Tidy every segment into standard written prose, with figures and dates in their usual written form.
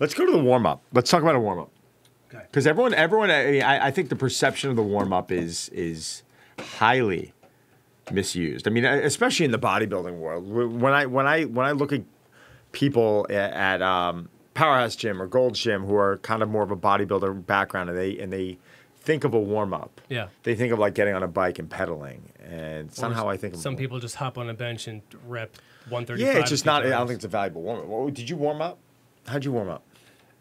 Let's go to the warm-up. Let's talk about a warm-up. Okay. Because everyone, I think the perception of the warm-up is highly misused. I mean, especially in the bodybuilding world. When I look at people at Powerhouse Gym or Gold's Gym who are kind of more of a bodybuilder background, and they think of a warm-up. Yeah. They think of like getting on a bike and pedaling, and it's not how I think of some it. people just hop on a bench and rep 135. Yeah, it's just not. I don't times. think it's a valuable warm-up. Did you warm up? How'd you warm up?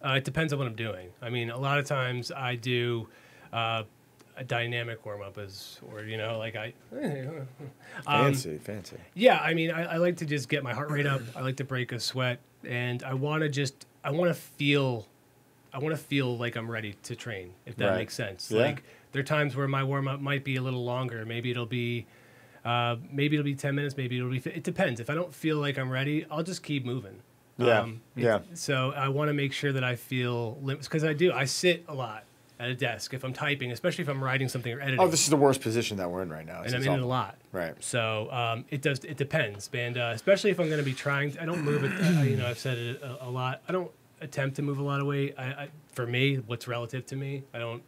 It depends on what I'm doing. I mean, a lot of times I do a dynamic warm-up, or like I. Fancy. Yeah, I mean, I like to just get my heart rate up. I like to break a sweat, and I want to feel like I'm ready to train, if that makes sense. Yeah. Like there are times where my warm up might be a little longer. Maybe it'll be 10 minutes. Maybe it'll be. It depends. If I don't feel like I'm ready, I'll just keep moving. Yeah. So I want to make sure that I feel limits because I sit a lot at a desk if I'm typing, especially if I'm writing something or editing. Oh, this is the worst position that we're in right now. And I'm in it a lot. Right. So it depends, and especially if I'm going to be trying. I don't move it. I've said it a lot. I don't attempt to move a lot of weight. For me, what's relative to me, I don't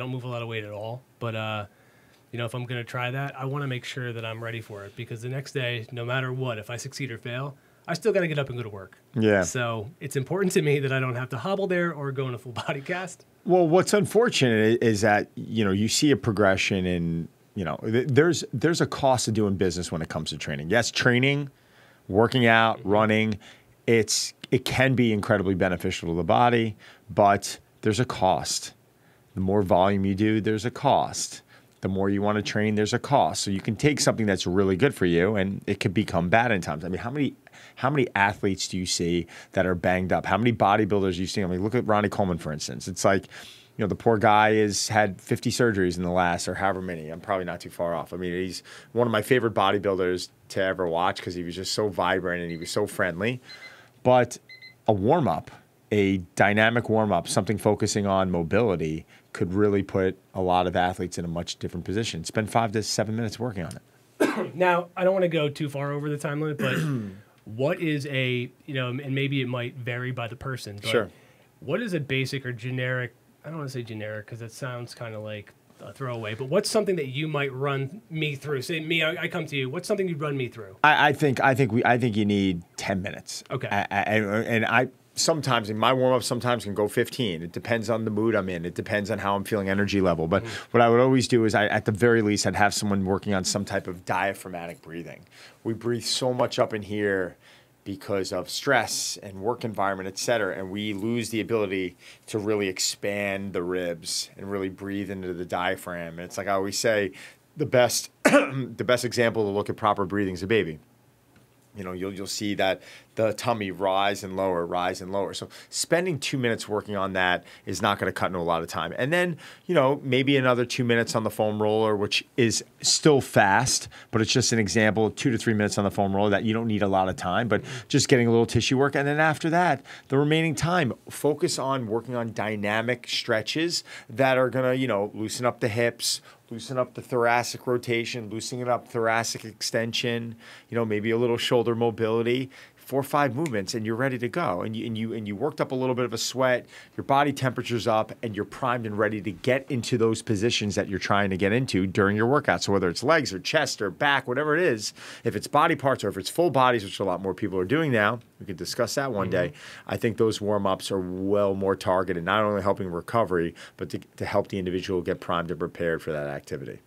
move a lot of weight at all. But if I'm going to try that, I want to make sure that I'm ready for it because the next day, no matter what, if I succeed or fail, I still got to get up and go to work. Yeah. So it's important to me that I don't have to hobble there or go in a full body cast. Well, what's unfortunate is that you see a progression in there's a cost to doing business when it comes to training. Yes, training, working out, running, it can be incredibly beneficial to the body, but there's a cost. The more volume you do, there's a cost. The more you want to train, there's a cost. So you can take something that's really good for you, and it could become bad in times. I mean, how many athletes do you see that are banged up? How many bodybuilders do you see? I mean, look at Ronnie Coleman, for instance. It's like, the poor guy has had 50 surgeries in the last, or however many. I'm probably not too far off. I mean, he's one of my favorite bodybuilders to ever watch because he was just so vibrant and he was so friendly. But a warm-up, a dynamic warm-up, something focusing on mobility could really put a lot of athletes in a much different position. Spend 5 to 7 minutes working on it. Now, I don't want to go too far over the time limit, but what is and maybe it might vary by the person, but sure. What is a basic or generic, I don't want to say generic because it sounds kind of like a throwaway, but what's something that you might run me through? Say me, I come to you. What's something you'd run me through? I think you need 10 minutes. Okay. And I sometimes in my warm-up sometimes can go 15. It depends on the mood I'm in. It depends on how I'm feeling energy level. But what I would always do is at the very least, I'd have someone working on some type of diaphragmatic breathing. We breathe so much up in here because of stress and work environment, et cetera, and we lose the ability to really expand the ribs and really breathe into the diaphragm. And it's like I always say, the best example to look at proper breathing is a baby. You'll see that the tummy rise and lower. So spending 2 minutes working on that is not going to cut into a lot of time. And then, maybe another 2 minutes on the foam roller, which is still fast, but it's just an example, 2 to 3 minutes on the foam roller that you don't need a lot of time, but just getting a little tissue work. And then after that, the remaining time, focus on working on dynamic stretches that are going to, loosen up the hips, loosen up the thoracic rotation, loosening up thoracic extension, maybe a little shoulder mobility, 4 or 5 movements, and you're ready to go. And you worked up a little bit of a sweat, your body temperature's up, and you're primed and ready to get into those positions that you're trying to get into during your workout. So whether it's legs or chest or back, whatever it is, if it's body parts or if it's full bodies, which a lot more people are doing now, we could discuss that one day. I think those warm-ups are well more targeted, not only helping recovery, but to help the individual get primed and prepared for that activity.